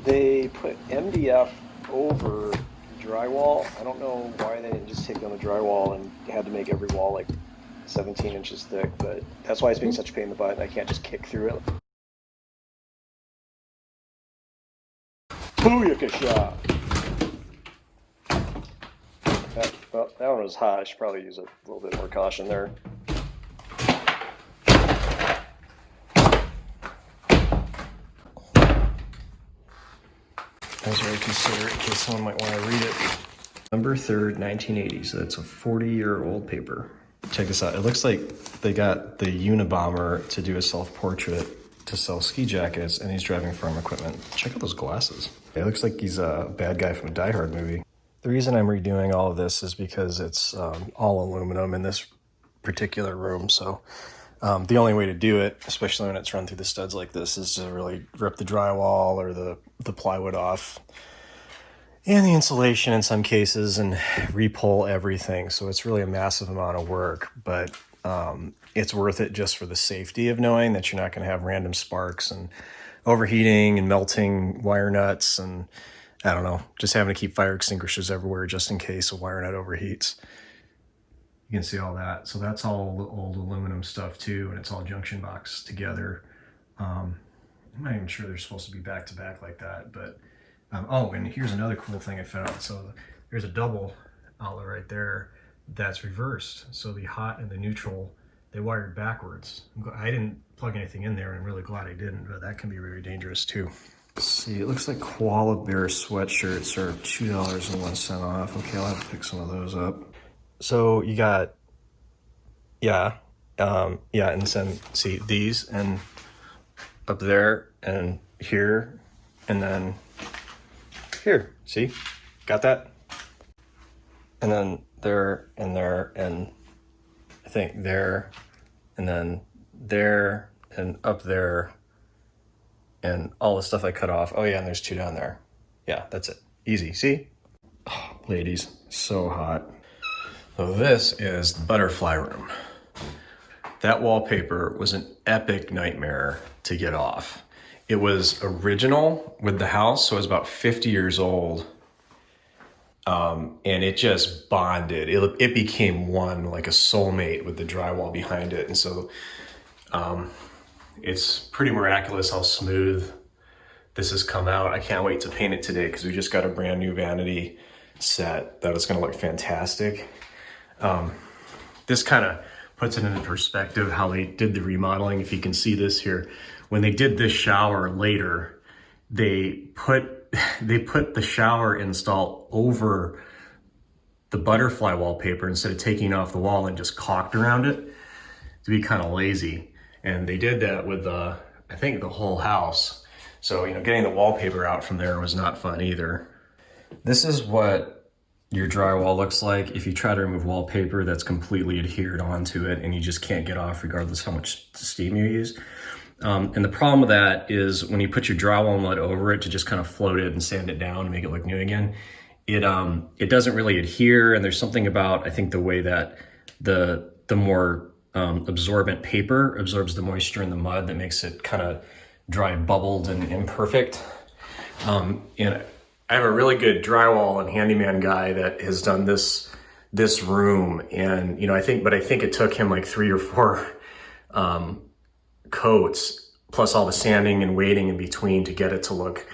They put MDF over drywall. I don't know why they didn't just take down the drywall and had to make every wall like 17 inches thick, but that's why it's being such a pain in the butt. I can't just kick through it. Booyakasha! Well, that one was hot. I should probably use a little bit more caution there. I was very considerate in case someone might want to read it. November 3rd, 1980. So that's a 40-year-old paper. Check this out. It looks like they got the Unabomber to do a self-portrait to sell ski jackets, and he's driving farm equipment. Check out those glasses. It looks like he's a bad guy from a Die Hard movie. The reason I'm redoing all of this is because it's all aluminum in this particular room. So the only way to do it, especially when it's run through the studs like this, is to really rip the drywall or the plywood off and the insulation in some cases and re-pull everything. So it's really a massive amount of work, but it's worth it just for the safety of knowing that you're not going to have random sparks and overheating and melting wire nuts and I don't know, just having to keep fire extinguishers everywhere just in case a wire nut overheats. You can see all that. So that's all old aluminum stuff too, and it's all junction box together. I'm not even sure they're supposed to be back to back like that, but oh, and here's another cool thing I found. So there's a double outlet right there that's reversed. So the hot and the neutral, they wired backwards. I didn't plug anything in there, and I'm really glad I didn't, but that can be very dangerous too. Let's see, it looks like Koala Bear sweatshirts are $2.01 off. Okay, I'll have to pick some of those up. So you got, and then see these and up there and here and then here. See, got that? And then there and there and I think there and then there and up there. And all the stuff I cut off. Oh yeah, and there's two down there. Yeah, that's it. Easy, see? Oh, ladies, so hot. So this is the butterfly room. That wallpaper was an epic nightmare to get off. It was original with the house, so it was about 50 years old. And it just bonded. It became one, like a soulmate with the drywall behind it. And so, it's pretty miraculous how smooth this has come out. I can't wait to paint it today because we just got a brand new vanity set that is going to look fantastic. This kind of puts it into perspective how they did the remodeling. If you can see this here, when they did this shower later, they put the shower install over the butterfly wallpaper instead of taking it off the wall and just caulked around it to be kind of lazy. And they did that with, I think, the whole house. So, you know, getting the wallpaper out from there was not fun either. This is what your drywall looks like if you try to remove wallpaper that's completely adhered onto it and you just can't get off regardless how much steam you use. And the problem with that is when you put your drywall mud over it to just kind of float it and sand it down and make it look new again, it doesn't really adhere. And there's something about, I think, the way that the more absorbent paper absorbs the moisture in the mud that makes it kind of dry, bubbled, and imperfect. And I have a really good drywall and handyman guy that has done this room, and you know, I think it took him like 3 or 4 coats plus all the sanding and waiting in between to get it to look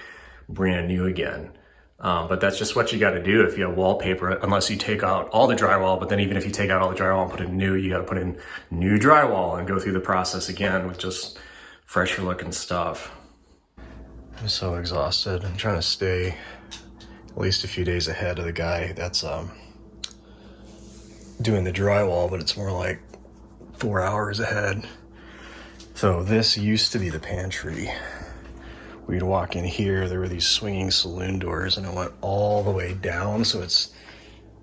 brand new again. But that's just what you got to do if you have wallpaper, unless you take out all the drywall. But then even if you take out all the drywall and put in new, you got to put in new drywall and go through the process again with just fresher looking stuff. I'm so exhausted. I'm trying to stay at least a few days ahead of the guy that's doing the drywall, but it's more like 4 hours ahead. So this used to be the pantry. We'd walk in here, there were these swinging saloon doors, and it went all the way down. So it's,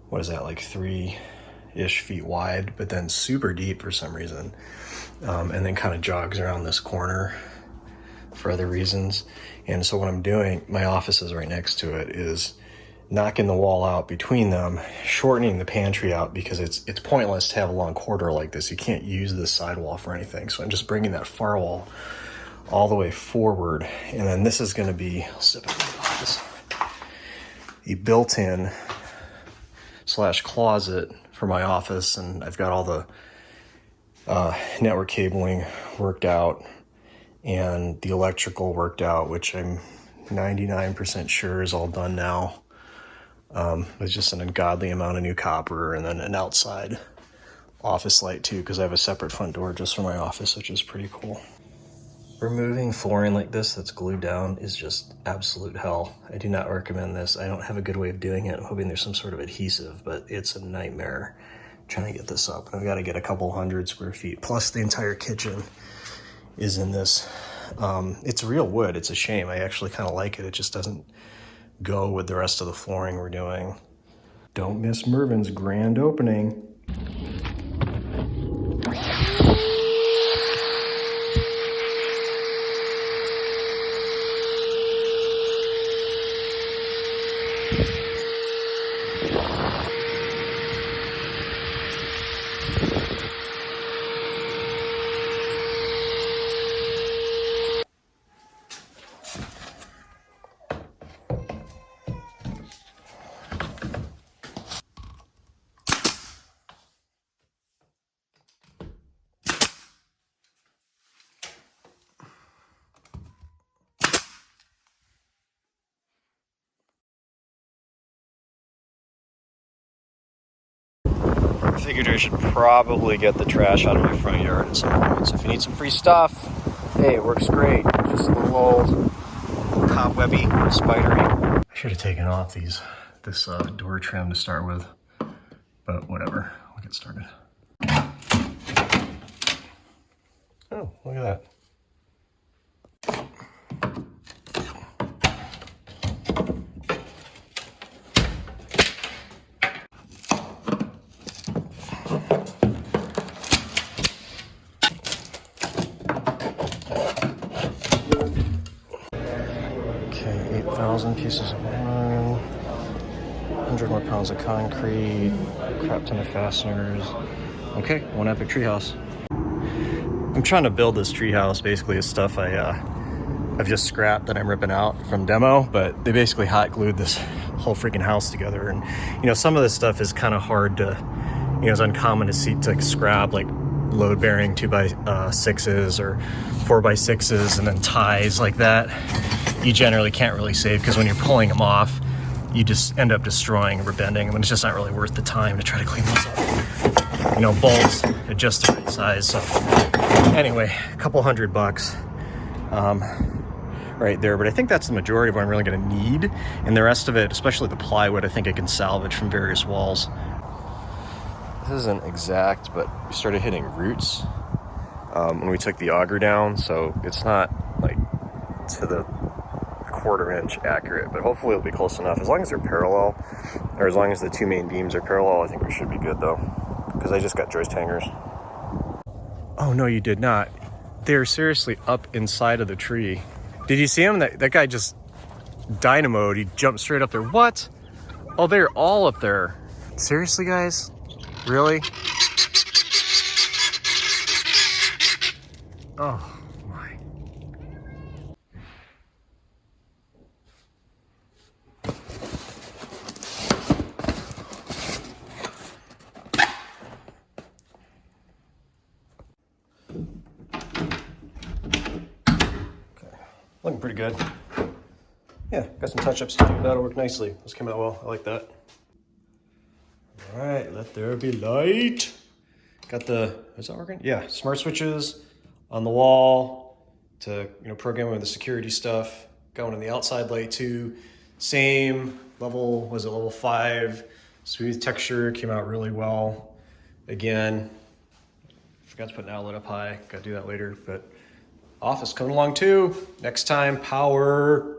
what is that, like 3-ish feet wide, but then super deep for some reason. And then kind of jogs around this corner for other reasons. And so what I'm doing, my office is right next to it, is knocking the wall out between them, shortening the pantry out because it's pointless to have a long corridor like this. You can't use this sidewall for anything. So I'm just bringing that far wall all the way forward. And then this is gonna be, I'll step it this a built-in slash closet for my office, and I've got all the network cabling worked out and the electrical worked out, which I'm 99% sure is all done now. There's just an ungodly amount of new copper, and then an outside office light too, because I have a separate front door just for my office, which is pretty cool. Removing flooring like this that's glued down is just absolute hell. I do not recommend this. I don't have a good way of doing it. I'm hoping there's some sort of adhesive, but it's a nightmare trying to get this up. I've got to get a couple 100 square feet, plus the entire kitchen is in this. It's real wood. It's a shame. I actually kind of like it. It just doesn't go with the rest of the flooring we're doing. Don't miss Mervins' grand opening. I figured I should probably get the trash out of my front yard at some point. So if you need some free stuff, hey, it works great. Just a little old, cobwebby, spidery. I should have taken off this door trim to start with, but whatever. We'll get started. Oh, look at that. Okay, 8,000 pieces of iron, 100 more pounds of concrete, crap ton of fasteners. Okay, one epic treehouse. I'm trying to build this treehouse basically with stuff I've just scrapped that I'm ripping out from demo, but they basically hot glued this whole freaking house together. And you know, some of this stuff is kind of hard to, you know, it's uncommon to see to scrap, like load bearing 2x6s or 4x6s, and then ties like that. You generally can't really save, because when you're pulling them off, you just end up destroying or bending them, and it's just not really worth the time to try to clean those up. You know, bolts are just the right size. So anyway, a couple $100 right there, but I think that's the majority of what I'm really going to need, and the rest of it, especially the plywood, I think I can salvage from various walls. This isn't exact, but we started hitting roots when we took the auger down, so it's not like to the 1/4 inch accurate, but hopefully it'll be close enough. As long as they're parallel, or as long as the two main beams are parallel, I think we should be good though, because I just got joist hangers. Oh no, you did not. They're seriously up inside of the tree. Did you see him? That guy just dynamoed. He jumped straight up there. What? Oh, they're all up there. Seriously, guys? Really? Oh my. Okay, looking pretty good. Yeah, got some touch-ups to do. That'll work nicely. This came out well. I like that. All right, let there be light. Got the, is that working? Yeah, smart switches on the wall to, you know, program with the security stuff. Going in the outside light too. Same level, was it level 5? Smooth texture, came out really well. Again, forgot to put an outlet up high. Got to do that later, but office coming along too. Next time, power.